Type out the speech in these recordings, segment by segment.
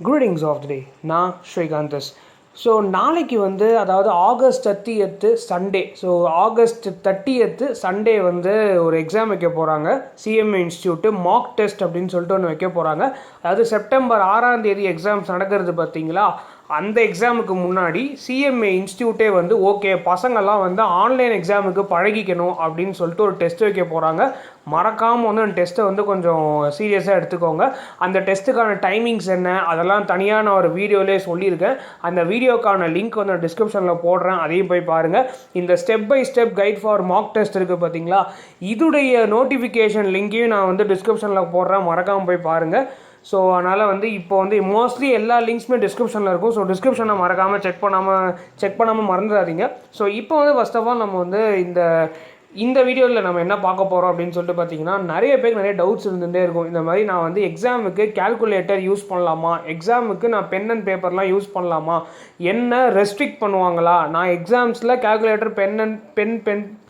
Greetings of the day. நான் ஸ்ரீகாந்தஸ். So நாளைக்கு வந்து அதாவது August 30th Sunday. So August 30th Sunday வந்து ஒரு எக்ஸாம் வைக்க போகிறாங்க. சிஎம்ஏ இன்ஸ்டியூட்டு மாக் டெஸ்ட் அப்படின்னு சொல்லிட்டு ஒன்று வைக்க போகிறாங்க. அதாவது செப்டம்பர் 6 எக்ஸாம்ஸ் நடக்கிறது பார்த்தீங்களா, அந்த எக்ஸாமுக்கு முன்னாடி சிஎம்ஏ இன்ஸ்டியூட்டே வந்து ஓகே பசங்கள்லாம் வந்து ஆன்லைன் எக்ஸாமுக்கு பழகிக்கணும் அப்படின்னு சொல்லிட்டு ஒரு டெஸ்ட் வைக்க போகிறாங்க. மறக்காமல் வந்து அந்த டெஸ்ட்டை வந்து கொஞ்சம் சீரியஸாக எடுத்துக்கோங்க. அந்த டெஸ்ட்டுக்கான டைமிங்ஸ் என்ன அதெல்லாம் தனியாக நான் ஒரு வீடியோலேயே சொல்லியிருக்கேன். அந்த வீடியோக்கான லிங்க் வந்து நான் டிஸ்கிரிப்ஷனில் போடுறேன், அதையும் போய் பாருங்கள். இந்த step by step guide for mock test இருக்குது பார்த்தீங்களா, இதுடைய நோட்டிஃபிகேஷன் லிங்க்கையும் நான் வந்து டிஸ்கிரிப்ஷனில் போடுறேன், மறக்காமல் போய் பாருங்கள். ஸோ அதனால் வந்து இப்போ வந்து மோஸ்ட்லி எல்லா லிங்க்ஸுமே டிஸ்கிரிப்ஷனில் இருக்கும். ஸோ டிஸ்கிரிப்ஷனை மறக்காமல் செக் பண்ணாமல் மறந்துடாதீங்க. ஸோ இப்போ வந்து ஃபர்ஸ்ட் ஆஃப் ஆல் நம்ம வந்து இந்த வீடியோவில் நம்ம என்ன பார்க்க போகிறோம் அப்படின்னு சொல்லிட்டு பார்த்தீங்கன்னா, நிறைய பேருக்கு நிறைய டவுட்ஸ் இருந்துகிட்டே இருக்கும். இந்த மாதிரி நான் வந்து எக்ஸாமுக்கு கேல்குலேட்டர் யூஸ் பண்ணலாமா, எக்ஸாமுக்கு நான் பென் அண்ட் பேப்பர்லாம் யூஸ் பண்ணலாமா, என்ன ரெஸ்ட்ரிக்ட் பண்ணுவாங்களா, நான் எக்ஸாம்ஸில் கேல்குலேட்டர்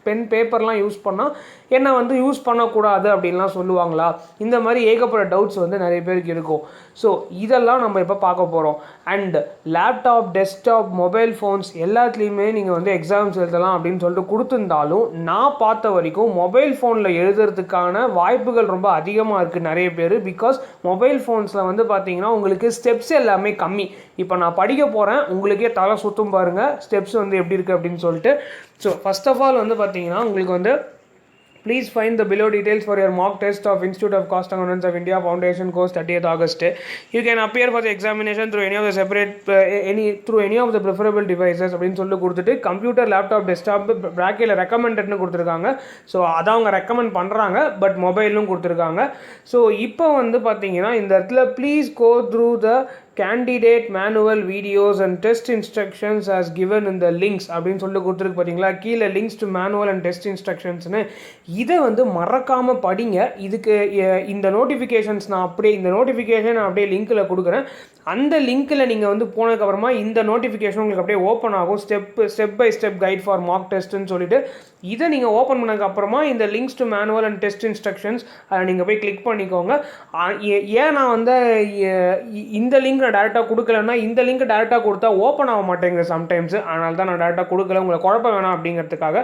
பென் பேப்பர்லாம் யூஸ் பண்ணால் என்ன வந்து யூஸ் பண்ணக்கூடாது அப்படின்லாம் சொல்லுவாங்களா, இந்த மாதிரி ஏகப்பட்ட டவுட்ஸ் வந்து நிறைய பேருக்கு இருக்கும். ஸோ இதெல்லாம் நம்ம இப்போ பார்க்க போகிறோம். And laptop, desktop, mobile phones எல்லாத்துலேயுமே நீங்கள் வந்து எக்ஸாம்ஸ் எழுதலாம் அப்படின்னு சொல்லிட்டு கொடுத்துருந்தாலும், நான் பார்த்த வரைக்கும் மொபைல் ஃபோனில் எழுதுறதுக்கான வாய்ப்புகள் ரொம்ப அதிகமாக இருக்குது நிறைய பேர். பிகாஸ் மொபைல் ஃபோன்ஸில் வந்து பார்த்தீங்கன்னா உங்களுக்கு ஸ்டெப்ஸ் எல்லாமே கம்மி. இப்போ நான் படிக்க போகிறேன், உங்களுக்கே தலை சுற்றும் பாருங்கள் ஸ்டெப்ஸ் வந்து எப்படி இருக்குது அப்படின்னு சொல்லிட்டு. ஸோ ஃபர்ஸ்ட் ஆஃப் ஆல் வந்து பார்த்தீங்கன்னா உங்களுக்கு வந்து please find the below details for your mock test of Institute of Cost Accountants of India Foundation course 30th August. You can appear for the examination through any of the any of the preferable devices அப்படின்னு சொல்லி கொடுத்துட்டு computer, laptop, desktop பிராக்கெட்டில் ரெக்கமெண்டட்னு கொடுத்துருக்காங்க. So அதை அவங்க recommend பண்ணுறாங்க, but மொபைலும் கொடுத்துருக்காங்க. So இப்போ வந்து பார்த்தீங்கன்னா இந்த இடத்துல please go through the candidate manual videos and test instructions as given இந்த லிங்க்ஸ் அப்படின்னு சொல்லிட்டு கொடுத்துருக்கு பார்த்தீங்களா, கீழே links to manual and test இன்ஸ்ட்ரக்ஷன்ஸ்னு. இதை வந்து மறக்காமல் படிங்க. இதுக்கு இந்த நோட்டிஃபிகேஷன்ஸ் நான் அப்படியே லிங்க்கில் கொடுக்குறேன். அந்த லிங்க்கில் நீங்கள் வந்து போனதுக்கப்புறமா இந்த நோட்டிஃபிகேஷன் உங்களுக்கு அப்படியே ஓப்பன் ஆகும். Step by step guide for mock டெஸ்ட்டுன்னு சொல்லிட்டு இதை நீங்கள் ஓப்பன் பண்ணதுக்கப்புறமா இந்த links to manual and test instructions அதை நீங்கள் போய் கிளிக் பண்ணிக்கோங்க. ஏன் நான் வந்து இந்த லிங்க் நான் டேரெக்டாக கொடுக்கலன்னா, இந்த லிங்க் டேரெக்டாக கொடுத்தா ஓப்பன் ஆக மாட்டேங்குது சம்டைம்ஸ், அதனால தான் நான் டேரெக்டாக கொடுக்கல, உங்களை குழப்பம் வேணாம் அப்படிங்கிறதுக்காக.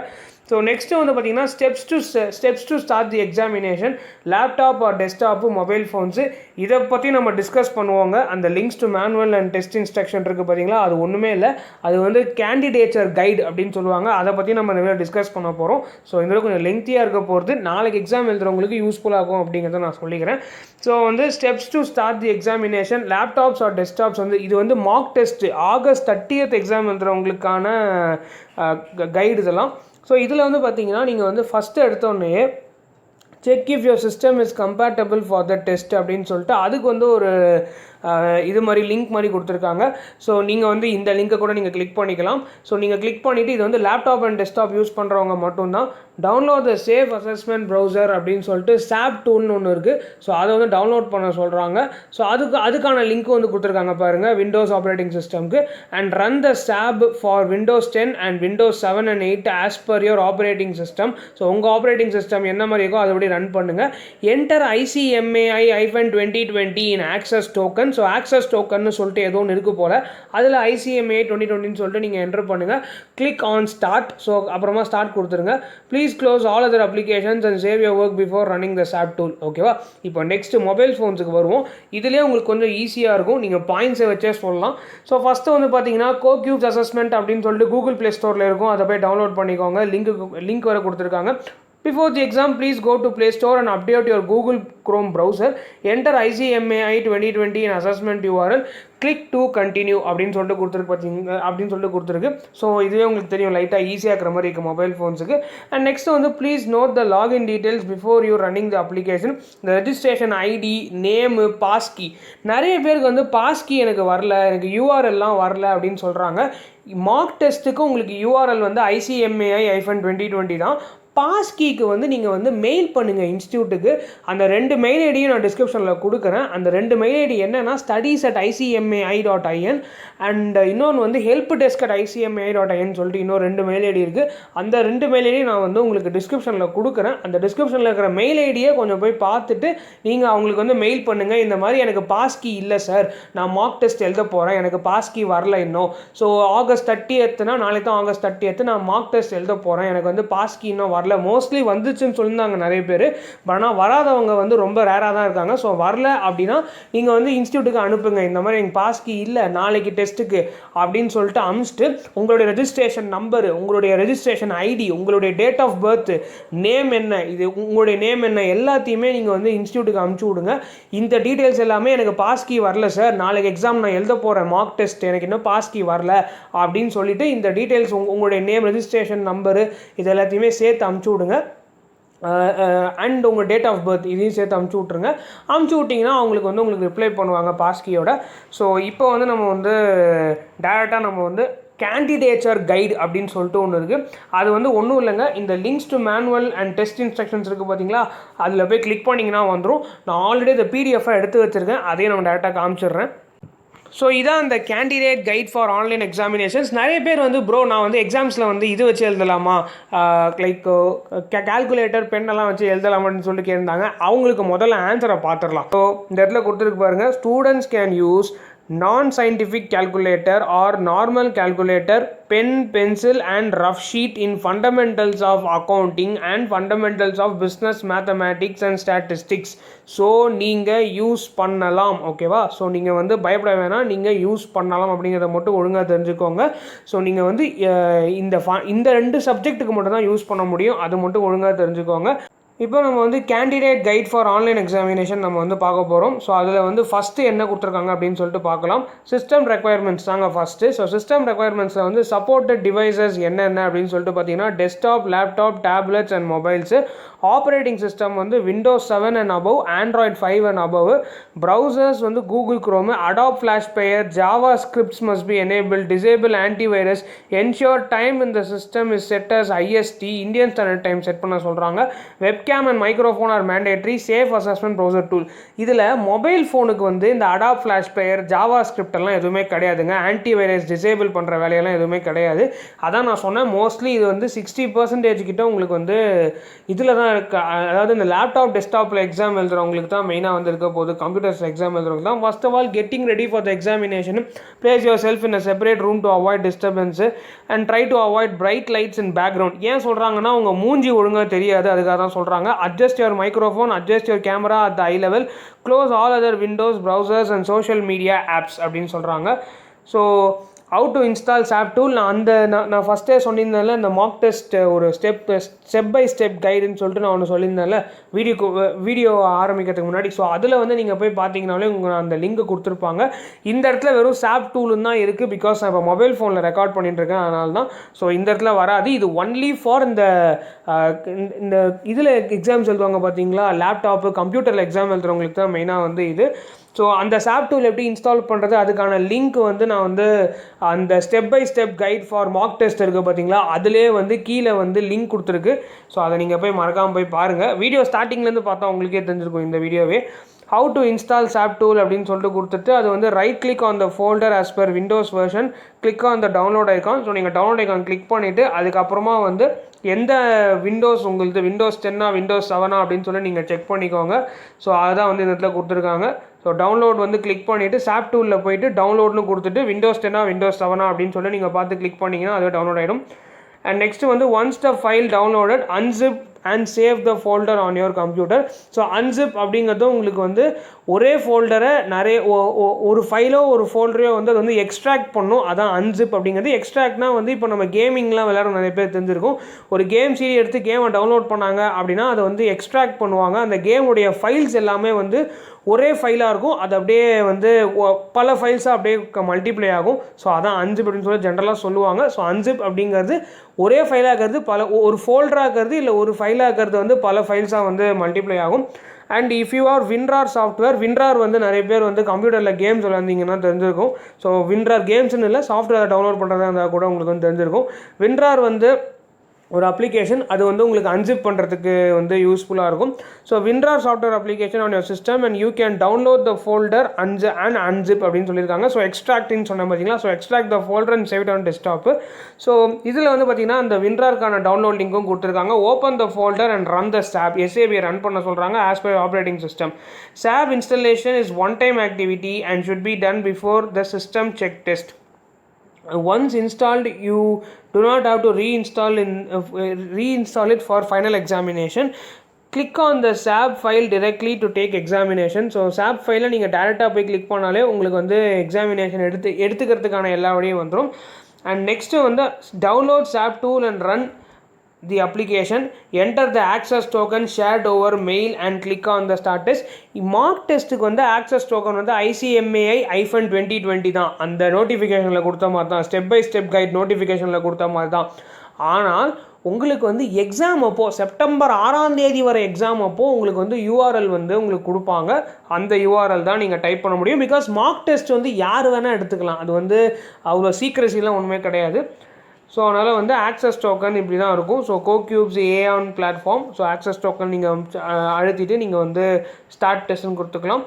ஸோ நெக்ஸ்ட்டு வந்து பார்த்தீங்கன்னா steps to start the examination, laptop R desktop, mobile phones, இதை பற்றி நம்ம டிஸ்கஸ் பண்ணுவோங்க. அந்த links to manual and test instruction இருக்குது பார்த்தீங்களா, அது ஒன்றுமே இல்லை, அது வந்து கேண்டிடேச்சர் கைடு அப்படின்னு சொல்லுவாங்க. அதை பற்றி நம்ம நிறைய டிஸ்கஸ் பண்ண போகிறோம். ஸோ இந்த கொஞ்சம் லெங்க்த்தியாக இருக்க போகிறது, நாளைக்கு எக்ஸாம் எழுதுறவங்களுக்கு யூஸ்ஃபுல்லாக இருக்கும் அப்படிங்கிறத நான் சொல்லிக்கிறேன். ஸோ வந்து steps to start the examination, laptops or desktops வந்து இது வந்து mock test August 30th exam எழுதுறவங்களுக்கான கைடு இதெல்லாம். ஸோ இதில் வந்து பார்த்தீங்கன்னா நீங்கள் வந்து ஃபஸ்ட்டு எடுத்தோடனே check if your system is compatible for the test அப்படின்னு சொல்லிட்டு அதுக்கு வந்து ஒரு இது மாதிரி லிங்க் மாதிரி கொடுத்துருக்காங்க. ஸோ நீங்கள் வந்து இந்த லிங்க்கை கூட நீங்கள் கிளிக் பண்ணிக்கலாம். ஸோ நீங்கள் கிளிக் பண்ணிவிட்டு இது வந்து லேப்டாப் அண்ட் டெஸ்க்டாப் யூஸ் பண்ணுறவங்க மட்டும்தான். Download the safe assessment browser அப்படின்னு சொல்லிட்டு SAP டூல்னு ஒன்று இருக்குது. ஸோ அதை வந்து டவுன்லோட் பண்ண சொல்கிறாங்க. ஸோ அதுக்கான லிங்க் வந்து கொடுத்துருக்காங்க பாருங்கள், விண்டோஸ் ஆப்ரேட்டிங் சிஸ்டம்க்கு. And run the SAP for Windows 10 and Windows 7 and 8 as per your operating system. So உங்கள் ஆப்ரேட்டிங் சிஸ்டம் என்ன மாதிரி இருக்கோ அதுபடி ரன் பண்ணுங்கள். Enter ICMAI-2020 in access token. So access டோக்கன்னு சொல்லிட்டு ஏதோ ஒன்று இருக்குது போல், அதில் ICMAI 2020 சொல்லிட்டு நீங்கள் என்டர் பண்ணுங்கள். Click on start. ஸோ அப்புறமா ஸ்டார்ட் கொடுத்துருங்க. Please close all other applications and save your work before running the SAP tool. ஓகேவா? இப்போ நெக்ஸ்ட் மொபைல் ஃபோன்ஸுக்கு வருவோம். இதுலேயே உங்களுக்கு கொஞ்சம் ஈஸியாக இருக்கும், நீங்கள் பாயிண்ட்ஸை வச்சே சொல்லலாம். ஸோ ஃபஸ்ட்டு வந்து பார்த்தீங்கன்னா கோக்யூப்ஸ் அசஸ்மெண்ட் அப்படின்னு சொல்லிட்டு கூகுள் ப்ளே ஸ்டோரில் இருக்கும், அதை போய் டவுன்லோட் பண்ணிக்கோங்க. லிங்க் வர கொடுத்துருக்காங்க. Before the exam, please go to Play Store and update your Google Chrome browser. Enter ICMAI 2020 in assessment URL. Click to continue அப்படின்னு சொல்லிட்டு கொடுத்துருக்கு. ஸோ இதுவே உங்களுக்கு தெரியும், லைட்டாக ஈஸியாக இருக்கிற மாதிரி இருக்குது மொபைல் ஃபோன்ஸுக்கு. அண்ட் நெக்ஸ்ட் வந்து please note the login details before you running the application. இந்த ரெஜிஸ்ட்ரேஷன் ஐடி, நேமு, பாஸ்கி. நிறைய பேருக்கு வந்து பாஸ்கி எனக்கு வரல, எனக்கு URLலாம் வரல அப்படின்னு சொல்கிறாங்க. மார்க் டெஸ்ட்டுக்கு உங்களுக்கு URL வந்து ICMAI-2020 தான். பாஸ் கீக்கு வந்து நீங்கள் வந்து மெயில் பண்ணுங்கள் இன்ஸ்டியூட்டுக்கு. அந்த 2 மெயில் ஐடியும் நான் டிஸ்கிரிப்ஷனில் கொடுக்குறேன். அந்த 2 மெயில் ஐடி என்னென்னா studies@icmai.in அண்ட் இன்னொன்று வந்து helpdesk@icmai.in சொல்லிட்டு இன்னொரு 2 மெயில் ஐடி இருக்குது. அந்த 2 மெயில் ஐடி நான் வந்து உங்களுக்கு டிஸ்கிரிப்ஷனில் கொடுக்குறேன். அந்த டிஸ்கிரிப்ஷனில் இருக்கிற மெயில் ஐடியை கொஞ்சம் போய் பார்த்துட்டு நீங்கள் அவங்களுக்கு வந்து மெயில் பண்ணுங்கள். இந்த மாதிரி எனக்கு பாஸ் கீ இல்லை சார், நான் மார்க் டெஸ்ட் எழுத போகிறேன், எனக்கு பாஸ் கீ வரல இன்னும். ஸோ ஆகஸ்ட் 30th நாளைக்கு தான் ஆகஸ்ட் 30 நான் மார்க் டெஸ்ட் எழுத போகிறேன், எனக்கு வந்து பாஸ் கீ இன்னும் வரல. மோஸ்ட்லி வந்துச்சுன்னு சொல்லியிருந்தாங்க நிறைய பேர், பட் ஆனால் வராதவங்க வந்து ரொம்ப ரேராக தான் இருக்காங்க. ஸோ வரல அப்படின்னா நீங்கள் வந்து இன்ஸ்டியூட்டுக்கு அனுப்புங்க, இந்த மாதிரி எங்கள் பாஸ் கீ இல்லை நாளைக்கு டெஸ்ட்டுக்கு அப்படின்னு சொல்லிட்டு அனுப்பிச்சிட்டு உங்களுடைய ரெஜிஸ்ட்ரேஷன் நம்பரு, உங்களுடைய ரெஜிஸ்ட்ரேஷன் ஐடி, உங்களுடைய டேட் ஆஃப் பர்த், நேம் என்ன, இது உங்களுடைய நேம் என்ன, எல்லாத்தையுமே நீங்கள் வந்து இன்ஸ்டியூட்டுக்கு அனுப்பிச்சி விடுங்க. இந்த டீட்டெயில்ஸ் எல்லாமே எனக்கு பாஸ் கீ வரல சார், நாளைக்கு எக்ஸாம் நான் எழுத போகிறேன், மார்க் டெஸ்ட், எனக்கு இன்னும் பாஸ் கீ வரல அப்படின்னு சொல்லிட்டு இந்த டீட்டெயில்ஸ் உங்களுடைய நேம், ரெஜிஸ்ட்ரேஷன் நம்பரு, இது எல்லாத்தையுமே சேர்த்து அனுப்பிச்சி விடுங்க. அண்ட் உங்கள் டேட் ஆஃப் பர்த் இதையும் சேர்த்து அனுப்பிச்சி விட்ருங்க. அனுப்பிச்சி விட்டிங்கன்னா அவங்களுக்கு வந்து உங்களுக்கு ரிப்ளை பண்ணுவாங்க பாஸ்கியோட. ஸோ இப்போ வந்து நம்ம வந்து டேரெக்டாக நம்ம வந்து கேண்டிடேச்சர் கைடு அப்படின்னு சொல்லிட்டு ஒன்று இருக்குது. அது வந்து ஒன்றும் இல்லைங்க, இந்த links to manual and test instructions இருக்குது பார்த்தீங்களா, அதில் போய் கிளிக் பண்ணிங்கன்னா வந்துடும். நான் ஆல்ரெடி இந்த பிடிஎஃபாக எடுத்து வச்சுருக்கேன், அதையும் நம்ம டேரெக்டாக காமிச்சிடுறேன். ஸோ இதான் அந்த candidate guide for online examinations. நிறைய பேர் வந்து ப்ரோ நான் வந்து எக்ஸாம்ஸில் வந்து இது வச்சு எழுதலாமா, லைக் கால்குலேட்டர் பெண்ணெல்லாம் வச்சு எழுதலாமான்னு சொல்லிட்டு கேட்டிருந்தாங்க. அவங்களுக்கு முதல்ல ஆன்சரை பார்த்துடலாம். ஸோ இந்த இடத்துல கொடுத்துருக்கு பாருங்கள், students can use non-scientific calculator or normal calculator, pen, pencil and rough sheet in fundamentals of accounting and fundamentals of business mathematics and statistics. So நீங்கள் யூஸ் பண்ணலாம், ஓகேவா? ஸோ நீங்கள் வந்து பயப்பட வேணாம், நீங்கள் யூஸ் பண்ணலாம் அப்படிங்கிறத மட்டும் ஒழுங்காக தெரிஞ்சுக்கோங்க. ஸோ நீங்கள் வந்து இந்த 2 சப்ஜெக்ட்டுக்கு மட்டும் தான் யூஸ் பண்ண முடியும், அது மட்டும் ஒழுங்காக தெரிஞ்சுக்கோங்க. இப்போ நம்ம வந்து candidate guide for online examination நம்ம வந்து பார்க்க போகிறோம். ஸோ அதில் வந்து ஃபஸ்ட்டு என்ன கொடுத்துருக்காங்க அப்படின்னு சொல்லிட்டு பார்க்கலாம். சிஸ்டம் ரெக்குயர்மெண்ட்ஸ் தாங்க ஃபஸ்ட்டு. ஸோ சிஸ்டம் ரெக்குயர்மெண்ட்ஸில் வந்து சப்போர்ட்டட் டிவைசஸ் என்னென்ன அப்படின்னு சொல்லிட்டு பார்த்தீங்கன்னா desktop, laptop, tablets and mobiles. Operating system வந்து Windows 7 and above, Android 5 and above. Browsers வந்து Google Chrome, Adobe Flash Player, Java scripts must be enable, disable antivirus, ensure time இந்த system is set as IST, Indian standard time set பண்ண சொல்கிறாங்க. Webcam and microphone are mandatory, safe assessment browser tool. இதில் mobile ஃபோனுக்கு வந்து இந்த Adobe Flash Player, JavaScript எல்லாம் எதுவுமே கிடையாதுங்க. ஆன்டிவைரஸ் டிசேபிள் பண்ணுற வேலையெல்லாம் எதுவுமே கிடையாது. அதான் நான் சொன்னேன், மோஸ்ட்லி இது வந்து 60% கிட்ட உங்களுக்கு வந்து இதில் தான் இருக்குது. அதாவது இந்த லேப்டாப், டெஸ்க்டாப்பில் எக்ஸாம் எழுதுறவங்களுக்கு தான் மெயினாக வந்து இருக்க போகுது. கம்ப்யூட்டர்ஸ் எக்ஸாம் எழுதுறவங்க தான். First of all getting ready for the examination, place yourself in a separate room to avoid disturbance and try to avoid bright lights in background. ஏன் சொல்கிறாங்கன்னா உங்கள் மூஞ்சி ஒழுங்காக தெரியாது, அதுக்காக தான் சொல்கிறாங்க. Adjust your microphone, adjust your camera at the eye level, close all other windows, browsers and social media apps அப்படின்னு சொல்கிறாங்க. So how to install SAP tool, நான் ஃபஸ்ட்டே சொல்லியிருந்தேன்ல, இந்த மார்க் டெஸ்ட் ஒரு ஸ்டெப் பை ஸ்டெப் கைடுன்னு சொல்லிட்டு நான் ஒன்று சொல்லியிருந்தேன்ல வீடியோ ஆரம்பிக்கிறதுக்கு முன்னாடி. ஸோ அதில் வந்து நீங்கள் போய் பார்த்தீங்கனாலே உங்களுக்கு அந்த லிங்க் கொடுத்துருப்பாங்க. இந்த இடத்துல வெறும் சாப் டூலுன்னு தான் இருக்குது, பிகாஸ் நான் இப்போ மொபைல் ஃபோனில் ரெக்கார்ட் பண்ணிட்டுருக்கேன், அதனால தான். ஸோ இந்த இடத்துல வராது. இது ஒன்லி ஃபார் இந்த இதில் எக்ஸாம்ஸ் எழுதுவாங்க பார்த்தீங்களா, லேப்டாப்பு, கம்ப்யூட்டரில் எக்ஸாம் எழுதுறவங்களுக்கு தான் மெயினாக வந்து இது. ஸோ அந்த சாப் டூல் எப்படி இன்ஸ்டால் பண்ணுறது, அதுக்கான லிங்க் வந்து நான் வந்து அந்த step by step guide for mark test இருக்குது பார்த்தீங்களா, அதிலே வந்து கீழே வந்து லிங்க் கொடுத்துருக்கு. ஸோ அதை நீங்கள் போய் மறக்காமல் போய் பாருங்கள். வீடியோ ஸ்டார்டிங்லேருந்து பார்த்தா உங்களுக்கே தெரிஞ்சிருக்கும் இந்த வீடியோவே. How to install SAP tool அப்படின்னு சொல்லிட்டு கொடுத்துட்டு அது வந்து right click on the folder as per Windows version, click on the download icon. So நீங்கள் டவுன்லோட் ஐக்கான் கிளிக் பண்ணிவிட்டு அதுக்கப்புறமா வந்து எந்த விண்டோஸ் உங்களுக்கு விண்டோஸ் 10 விண்டோஸ் 7 அப்படின்னு சொல்லி நீங்கள் செக் பண்ணிக்கோங்க. ஸோ அதுதான் வந்து இந்த இடத்துல கொடுத்துருக்காங்க. ஸோ டவுன்லோட் வந்து கிளிக் பண்ணிவிட்டு சாப் டூலில் போய்ட்டு டவுன்லோட்னு கொடுத்துட்டு விண்டோஸ் 10 விண்டோஸ் 7 அப்படின்னு சொல்லி நீங்கள் பார்த்து கிளிக் பண்ணிங்கன்னா அதுவே டவுன்லோட் ஆகிடும். அண்ட் நெக்ஸ்ட் வந்து once the file downloaded unzip and save the folder on your computer. So unzip அப்படிங்கிறது உங்களுக்கு வந்து ஒரே ஃபோல்டரை நிறைய ஒரு ஃபைலோ ஒரு ஃபோல்டரையோ வந்து அது வந்து எக்ஸ்ட்ராக்ட் பண்ணும், அதான் அன்சிப் அப்படிங்கிறது. எக்ஸ்ட்ராக்ட்னா வந்து இப்போ நம்ம கேமிங்லாம் விளையாட நிறைய பேர் தெரிஞ்சிருக்கும். ஒரு கேம் சீரி எடுத்து கேமை டவுன்லோட் பண்ணாங்க அப்படின்னா அதை வந்து எக்ஸ்ட்ராக்ட் பண்ணுவாங்க. அந்த கேமுடைய ஃபைல்ஸ் எல்லாமே வந்து ஒரே ஃபைலாக இருக்கும், அது அப்படியே வந்து பல ஃபைல்ஸாக அப்படியே மல்டிப்ளை ஆகும். ஸோ அதான் அன்சிப் அப்படின்னு சொல்லி ஜென்ரலாக சொல்லுவாங்க. ஸோ அன்சிப் அப்படிங்கிறது ஒரே ஃபைலாக இருக்கிறது ஒரு ஃபோல்டராக இருக்கிறது இல்லை ஒரு ஃபைலாக இருக்கிறது வந்து பல ஃபைல்ஸாக வந்து மல்டிப்ளை ஆகும். And if you are WinRAR software, WinRAR வந்து நிறைய பேர் வந்து கம்ப்யூட்டரில் கேம்ஸ் விளையாண்டிங்கன்னா தெரிஞ்சிருக்கும். ஸோ வின்ரார் கேம்ஸ்னு இல்லை, சாஃப்ட்வேரை டவுன்லோட் பண்ணுறதா இருந்தால் கூட உங்களுக்கு வந்து தெரிஞ்சிருக்கும். வின்ரார் வந்து ஒரு அப்ளிகேஷன். அது வந்து உங்களுக்கு அன்சிப் பண்ணுறதுக்கு வந்து யூஸ்ஃபுல்லாக இருக்கும். So WinRAR software application on your system and you can download the folder and unzip அப்படின்னு சொல்லியிருக்காங்க. ஸோ எக்ஸ்ட்ராக்ட்னு சொன்ன பார்த்தீங்களா, so extract the folder and save it on desktop. So இதில் வந்து பார்த்தீங்கன்னா அந்த WinRARக்கான டவுன்லோட் லிங்க்கும் கொடுத்துருக்காங்க. Open the folder and run the SAP run பண்ண சொல்கிறாங்க as per operating system. SAP installation is one time activity and should be done before the system check test. Once installed, you do not have to reinstall it for final examination. Click on the SAP file directly to take examination. So SAP ஃபைலில் நீங்கள் டேரெக்டாக போய் click பண்ணாலே உங்களுக்கு வந்து examination எடுத்துக்கிறதுக்கான எல்லா வழியும் வந்துடும். அண்ட் நெக்ஸ்ட்டு வந்து download SAP tool and run the application. Enter the access token shared over mail and click on the start test. Mark டெஸ்ட்டுக்கு வந்து ஆக்சஸ் டோக்கன் வந்து ICMAI-2020 தான். அந்த நோட்டிஃபிகேஷனில் கொடுத்த மாதிரி தான், ஸ்டெப் பை ஸ்டெப் கைட் நோட்டிஃபிகேஷனில் கொடுத்த மாதிரி தான். ஆனால் உங்களுக்கு வந்து எக்ஸாம் அப்போது செப்டம்பர் 6ஆம் தேதி வரை எக்ஸாம் அப்போது உங்களுக்கு வந்து URL வந்து உங்களுக்கு கொடுப்பாங்க. அந்த URL தான் நீங்கள் டைப் பண்ண முடியும். பிகாஸ் மார்க் டெஸ்ட் வந்து யார் வேணால் எடுத்துக்கலாம். அது வந்து அவ்வளோ சீக்ரெசிலாம் ஒன்றுமே கிடையாது. ஸோ அதனால் வந்து ஆக்சஸ் டோக்கன் இப்படி தான் இருக்கும். So CoCubes an platform. So access token நீங்கள் அழுத்திட்டு நீங்கள் வந்து ஸ்டார்ட் டெஸ்ட்னு கொடுத்துக்கலாம்.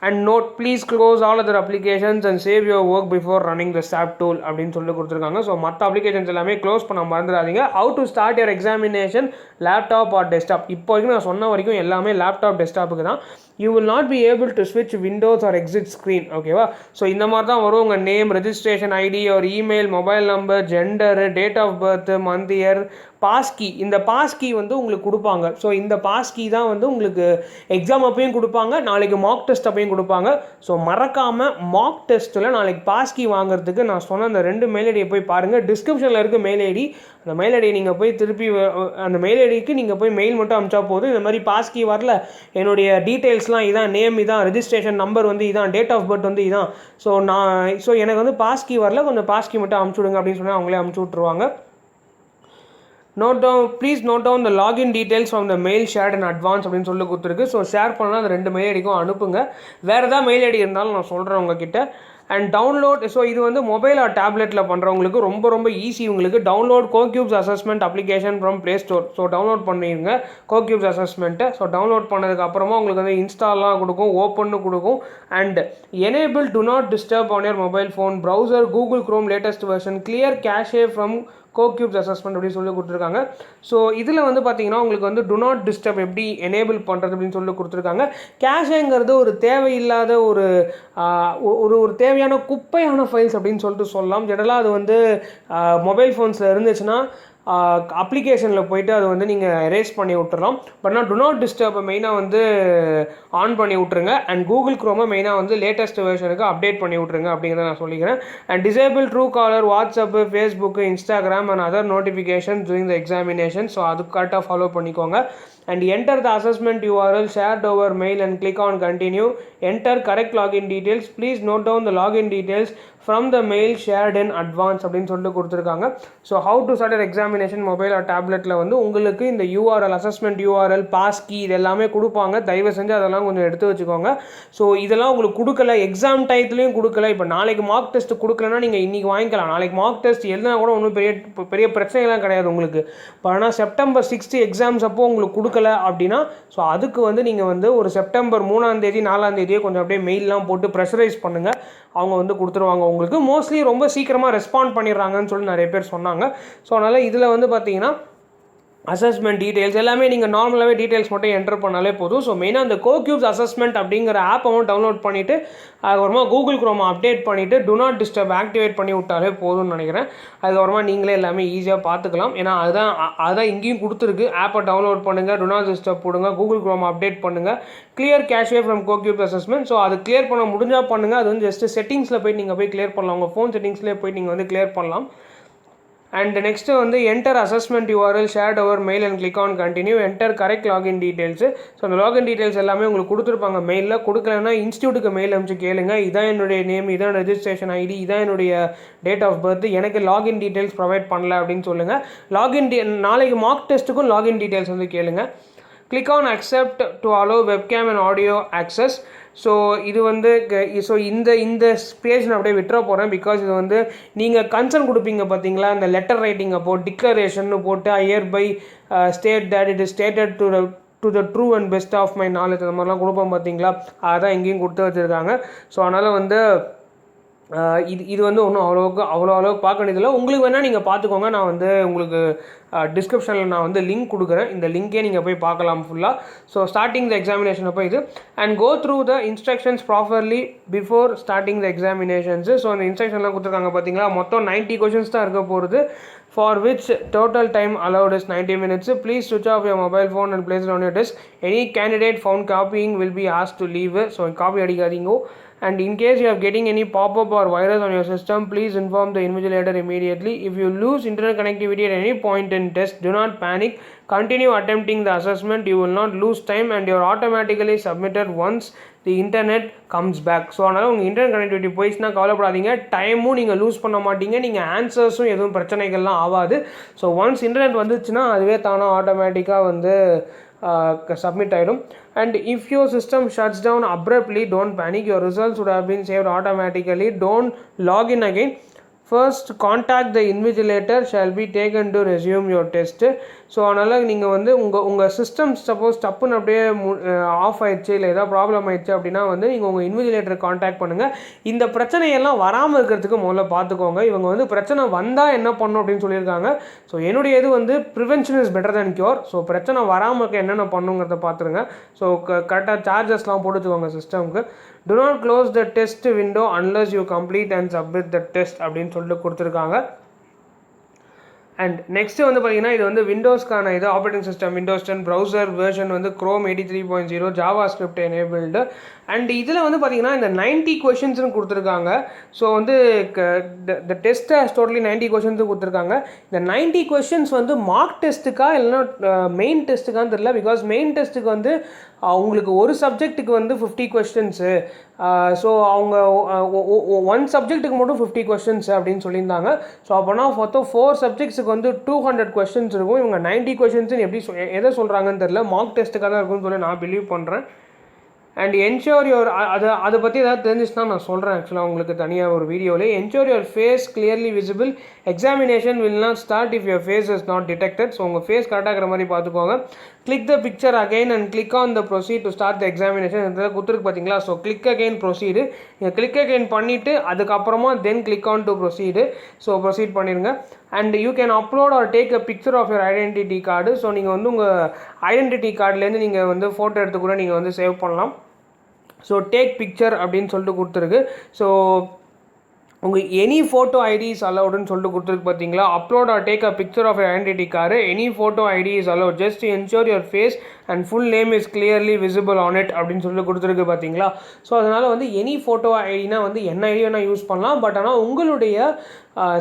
And note please close all other applications and save your work before running the SAP tool அப்படின்னு சொல்லி கொடுத்துருக்காங்க. ஸோ மற்ற அப்ளிகேஷன்ஸ் எல்லாமே க்ளோஸ் பண்ண மறந்துடாதீங்க. How to start your examination laptop or desktop. இப்போ வரைக்கும் நான் சொன்ன வரைக்கும் எல்லாமே லேப்டாப் டெஸ்க்டாப்புக்கு தான். You will not be able to ஸ்விட்ச் விண்டோஸ் ஆர் எக்ஸிட் ஸ்க்ரீன். ஓகேவா? ஸோ இந்த மாதிரி தான் வரும். உங்கள் நேம், ரெஜிஸ்ட்ரேஷன் ஐடி, ஒரு email, mobile number, gender, date of birth, month, year, passkey. இந்த பாஸ்கி வந்து உங்களுக்கு கொடுப்பாங்க. ஸோ இந்த பாஸ்கி தான் வந்து உங்களுக்கு எக்ஸாம் அப்பையும் கொடுப்பாங்க, நாளைக்கு மார்க் டெஸ்ட் அப்பையும் கொடுப்பாங்க. ஸோ மறக்காமல் மார்க் டெஸ்ட்டில் நாளைக்கு பாஸ்கி வாங்குறதுக்கு நான் சொன்ன அந்த 2 மெயில் ஐடியை போய் பாருங்கள். டிஸ்கிரிப்ஷனில் இருக்க மெயில் ஐடி, அந்த மெயில் ஐடியை நீங்கள் போய் திருப்பி அந்த மெயில் ஐடிக்கு நீங்கள் போய் மெயில் மட்டும் அனுப்பிச்சா போதும். இந்த மாதிரி பாஸ்கி வரல, என்னுடைய டீட்டெயில்ஸ்லாம் இதான், நேம் இதான், ரெஜிஸ்ட்ரேஷன் நம்பர் வந்து இதான், டேட் ஆஃப் பர்த் வந்து இதான், ஸோ எனக்கு வந்து பாஸ்கி வரல, கொஞ்சம் பாஸ்கி மட்டும் அனுப்பிச்சி விடுங்க அப்படின்னு சொன்னால் அவங்களே அனுப்பிச்சி விட்ருவாங்க. Please note down the login details from the mail shared in advance அப்படின்னு சொல்லி கொடுத்துருக்கு. ஸோ ஷேர் பண்ணால் அந்த 2 மெயில் ஐடிக்கும் அனுப்புங்க. வேறு ஏதாவது மெயில் ஐடி இருந்தாலும் நான் சொல்கிறேன் உங்ககிட்ட. And download. ஸோ இது வந்து மொபைல் ஆர் டேப்லெட்டில் பண்ணுறவங்களுக்கு ரொம்ப ரொம்ப ஈஸி. உங்களுக்கு download CoCubes assessment application from Play Store. So download பண்ணிடுங்க கோக்யூப்ஸ் அசஸ்மெண்ட்டை. ஸோ டவுன்லோட் பண்ணதுக்கு அப்புறமா உங்களுக்கு வந்து இன்ஸ்டால்லாம் கொடுக்கும், ஓப்பன்னு கொடுக்கும். And enable do not disturb on your mobile phone browser, Google Chrome latest version, clear cache from CoCubes assessment அப்படின்னு சொல்லி கொடுத்துருக்காங்க. ஸோ இதில் வந்து பார்த்தீங்கன்னா உங்களுக்கு வந்து டு நாட் டிஸ்டர்ப் எப்படி எனேபிள் பண்ணுறது அப்படின்னு சொல்லி கொடுத்துருக்காங்க. கேஷேங்கிறது ஒரு தேவையில்லாத ஒரு தேவையான குப்பையான ஃபைல்ஸ் அப்படின்னு சொல்லிட்டு சொல்லலாம். ஜெனரலாக அது வந்து மொபைல் ஃபோன்ஸில் இருந்துச்சுன்னா அப்ளிகேஷனில் போய்ட்டு அதை வந்து நீங்கள் எரேஸ் பண்ணி விட்டுறலாம். பட் நான் டு நாட் டிஸ்டர்பை மெயினாக வந்து ஆன் பண்ணி விட்ருங்க. அண்ட் கூகுள் க்ரோமை மெயினாக வந்து லேட்டஸ்ட் வெர்ஷனுக்கு அப்டேட் பண்ணி விட்ருங்க அப்படிங்கிறத நான் சொல்லிக்கிறேன். And disable Truecaller, WhatsApp, Facebook, Instagram and other notification during the examination. So அது கரெக்டாக ஃபாலோ பண்ணிக்கோங்க. And enter the assessment URL shared over mail and click on continue. Enter correct login details. Please note down the login details from the mail shared in advance அப்படின்னு சொல்லிட்டு கொடுத்துருக்காங்க. So how to start your examination mobile or டேப்லெட்டில் வந்து உங்களுக்கு இந்த URL, assessment URL, Bhaski இது எல்லாமே கொடுப்பாங்க. தயவு செஞ்சு அதெல்லாம் கொஞ்சம் எடுத்து வச்சுக்கோங்க. ஸோ இதெல்லாம் உங்களுக்கு கொடுக்கல, எக்ஸாம் டயத்துலையும் கொடுக்கல. இப்போ நாளைக்கு மார்க் டெஸ்ட் கொடுக்கலன்னா நீங்கள் இன்றைக்கி வாங்கிக்கலாம். நாளைக்கு மார்க் டெஸ்ட் எழுதினா கூட ஒன்றும் பெரிய பிரச்சனைலாம் கிடையாது உங்களுக்கு. ஆனால் செப்டம்பர் 6 எக்ஸாம்ஸ் அப்போது உங்களுக்கு கொடுக்கல அப்படின்னா ஸோ அதுக்கு வந்து நீங்கள் வந்து ஒரு செப்டம்பர் 3ஆம் தேதி 4ஆம் தேதியே கொஞ்சம் அப்படியே மெயிலெலாம் போட்டு ப்ரெஷரைஸ் பண்ணுங்கள். அவங்க வந்து கொடுத்துருவாங்க உங்களுக்கு. மோஸ்ட்லி ரொம்ப சீக்கிரமாக ரெஸ்பாண்ட் பண்ணிடுறாங்கன்னு சொல்லி நிறைய பேர் சொன்னாங்க. ஸோ அதனால் இதில் வந்து பார்த்தீங்கன்னா அசஸ்மெண்ட் டீட்டெயில்ஸ் எல்லாமே நீங்கள் நார்மலாகவே டீட்டெயில்ஸ் மட்டும் என்டர் பண்ணாலே போதும். ஸோ மெயினாக அந்த கோக்யூப்ஸ் அசஸ்மெண்ட் அப்படிங்கிற ஆப்பை டவுன்லோட் பண்ணிவிட்டு அதுக்கப்புறமா கூகுள் க்ரோமை அப்டேட் பண்ணிவிட்டு டு நாட் டிஸ்டர்ப் ஆக்டிவேட் பண்ணி விட்டாலே போதும்னு நினைக்கிறேன். அதுக்கப்புறமா நீங்களே எல்லாமே ஈஸியாக பார்த்துக்கலாம். ஏன்னா அதுதான் இங்கேயும் கொடுத்துருக்கு. ஆப்பை டவுன்லோட் பண்ணுங்கள், டு நாட் டிஸ்டர்ப் போடுங்க, கூகுள் க்ரோமை அப்டேட் பண்ணுங்கள், clear causeway from CoCubes assessment. So அது கிளியர் பண்ண முடிஞ்சால் பண்ணுங்கள். அது வந்து ஜஸ்ட்டு செட்டிங்ஸில் போய்ட்டு நீங்கள் போய் கிளியர் பண்ணலாம். உங்கள் ஃபோன் செட்டிங்ஸ்லேயே போய்ட்டு நீங்கள் வந்து கிளியர் பண்ணலாம். அண்ட் நெக்ஸ்ட்டு வந்து enter assessment URL shared over mail and click on continue. Enter correct login details. So அந்த லாகின் டீட்டெயில்ஸ் எல்லாமே உங்களுக்கு கொடுத்துருப்பாங்க மெயிலில். கொடுக்கலன்னா இன்ஸ்டியூட்டுக்கு மெயில் அனுப்பிச்சு கேளுங்க. இதான் என்னுடைய நேம், இதான் ரெஜிஸ்ட்ரேஷன் ஐடி, இதான் என்னுடைய டேட் ஆஃப் பர்த், எனக்கு லாகின் டீட்டெயில்ஸ் ப்ரொவைட் பண்ணல அப்படின்னு சொல்லுங்கள். நாளைக்கு மார்க் டெஸ்ட்டுக்கும் லாகின் டீட்டெயில்ஸ் வந்து கேளுங்க. Click on accept to allow webcam and audio access. So இது வந்து ஸோ இந்த பேஜ் நான் அப்படியே விட்டுற போகிறேன். பிகாஸ் இது வந்து நீங்கள் கன்சர்ன் கொடுப்பீங்க பார்த்தீங்களா, இந்த லெட்டர் ரைட்டிங்கை போட்டு டிக்ளரேஷன் போட்டு I hereby state that it is stated to the true and best of my knowledge அந்த மாதிரிலாம் கொடுப்போம் பார்த்தீங்களா, அதான் எங்கேயும் கொடுத்து வச்சுருக்காங்க. ஸோ அதனால் வந்து இது வந்து ஒன்றும் அவ்வளோ அளவுக்கு பார்க்க வேண்டியதில்லை. உங்களுக்கு வேணால் நீங்கள் பார்த்துக்கோங்க. நான் வந்து உங்களுக்கு டிஸ்கிரிப்ஷனில் நான் வந்து லிங்க் கொடுக்குறேன். இந்த லிங்கே நீங்கள் போய் பார்க்கலாம் ஃபுல்லாக. ஸோ ஸ்டார்டிங் த எக்ஸாமினேஷன் அப்போ இது and go through the instructions properly before starting the examinations. So அந்த இன்ஸ்ட்ரக்ஷன்லாம் கொடுத்துருக்காங்க பார்த்தீங்களா, மொத்தம் 90 கொஷின்ஸ் தான் இருக்க போகிறது. For which total time allowed is 90 minutes. Please switch off your mobile phone and place it on your desk. Any candidate found copying will be asked to leave. So copy அடிக்காதீங்க. And in case you are getting any pop-up or virus on your system, please inform the invigilator immediately. If you lose internet connectivity at any point in test, do not panic. Continue attempting the assessment. You will not lose time and you are automatically submitted once the internet comes back. So அதனால் உங்கள் internet connectivity போயிடுச்சுன்னா கவலைப்படாதீங்க. டைமும் நீங்கள் loose பண்ண மாட்டீங்க, நீங்கள் ஆன்சர்ஸும் எதுவும் பிரச்சனைகள்லாம் ஆகாது. ஸோ ஒன்ஸ் இன்டர்நெட் வந்துச்சுன்னா அதுவே தானாக ஆட்டோமேட்டிக்காக வந்து சப்மிட் ஆகிடும். And if your system shuts down abruptly, don't panic. Your results would have been saved automatically. Don't log in again. First contact the invigilator shall be taken to resume your test. So அதனால் நீங்கள் வந்து உங்கள் system suppose டப்புன்னு அப்படியே of ஆயிடுச்சு இல்லை ஏதாவது problem ஆயிடுச்சு அப்படின்னா வந்து நீங்கள் உங்கள் இன்விஜிலேட்டரை காண்டாக்ட் பண்ணுங்கள். இந்த பிரச்சனையெல்லாம் வராமல் இருக்கிறதுக்கு முதல்ல பார்த்துக்கோங்க. இவங்க வந்து பிரச்சனை வந்தால் என்ன பண்ணணும் அப்படின்னு சொல்லியிருக்காங்க. ஸோ என்னுடைய இது வந்து prevention is better than cure. So பிரச்சனை வராமல் இருக்க என்னென்ன பண்ணுங்கிறத பார்த்துருங்க. ஸோ கரெக்டாக சார்ஜஸ்லாம் போட்டு வச்சுக்கோங்க சிஸ்டம்க்கு. Do not close the test window unless you complete and submit the test அப்படின்னு சொல்லிட்டு கொடுத்துருக்காங்க. அண்ட் நெக்ஸ்ட்டு வந்து பார்த்தீங்கன்னா இது வந்து விண்டோஸ்க்கான இது operating system Windows 10 browser version வந்து Chrome 83.0 Java script enabled. And இதில் வந்து பார்த்தீங்கன்னா இந்த 90 கொஷின்ஸ்னு கொடுத்துருக்காங்க. ஸோ வந்து த டெஸ்ட்டை டோட்டலி 90 கொஷின்ஸும் கொடுத்துருக்காங்க. இந்த 90 கொஷின்ஸ் வந்து மார்க் டெஸ்ட்டுக்கா இல்லைன்னா மெயின் டெஸ்ட்டுக்கான்னு தெரியல. பிகாஸ் மெயின் டெஸ்ட்டுக்கு வந்து உங்களுக்கு ஒரு சப்ஜெக்ட்டுக்கு வந்து 50 கொஸ்டின்ஸு. ஸோ அவங்க ஒன் சப்ஜெக்ட்டுக்கு மட்டும் 50 கொஸ்டின்ஸ் அப்படின்னு சொல்லியிருந்தாங்க. ஸோ அப்போனா மொத்தம் 4 சப்ஜெக்ட்ஸுக்கு வந்து 200 கொஸ்டின்ஸ் இருக்கும். இவங்க 90 கொஸ்டின்ஸ்னு எப்படி எதை சொல்கிறாங்கன்னு தெரியல. மார்க் டெஸ்ட்டுக்காக தான் இருக்குன்னு சொல்லி நான் பிலீவ் பண்ணுறேன். அண்ட் என்ஷோர் யுவர் அதை பற்றி ஏதாவது தெரிஞ்சிச்சுன்னா நான் சொல்கிறேன் ஆக்சுவலாக உங்களுக்கு தனியாக ஒரு வீடியோவில். Ensure your face clearly visible. Examination will not start if your face is not detected. So உங்கள் ஃபேஸ் கரெக்டாக இருக்கிற மாதிரி பார்த்துக்கோங்க. Click the picture again and click on the proceed to start the examination. இதில் கொடுத்துருக்கு பார்த்தீங்களா. So click again proceed. நீங்கள் click again பண்ணிவிட்டு அதுக்கப்புறமா then click on to proceed. So proceed பண்ணிடுங்க. And you can upload or take a picture of your identity card. So நீங்கள் வந்து உங்கள் ஐடென்டிட்டி கார்டுலேருந்து நீங்கள் வந்து ஃபோட்டோ எடுத்து கூட நீங்கள் வந்து சேவ் பண்ணலாம். ஸோ டேக் பிக்சர் அப்படின்னு சொல்லிட்டு கொடுத்துருக்கு. ஸோ உங்கள் எனி ஃபோட்டோ ஐடி இஸ் அலவுடுன்னு சொல்லிட்டு கொடுத்துருக்கு பார்த்தீங்களா. Upload or take a picture of your identity card. Any photo ID is allowed just to ensure your face and full name is clearly visible on it அப்படின்னு சொல்லிட்டு கொடுத்துருக்கு பார்த்தீங்களா. So அதனால் வந்து எனி ஃபோட்டோ ஐடினா வந்து என்ன ஐடி வேணால் use பண்ணலாம். பட் ஆனால் உங்களுடைய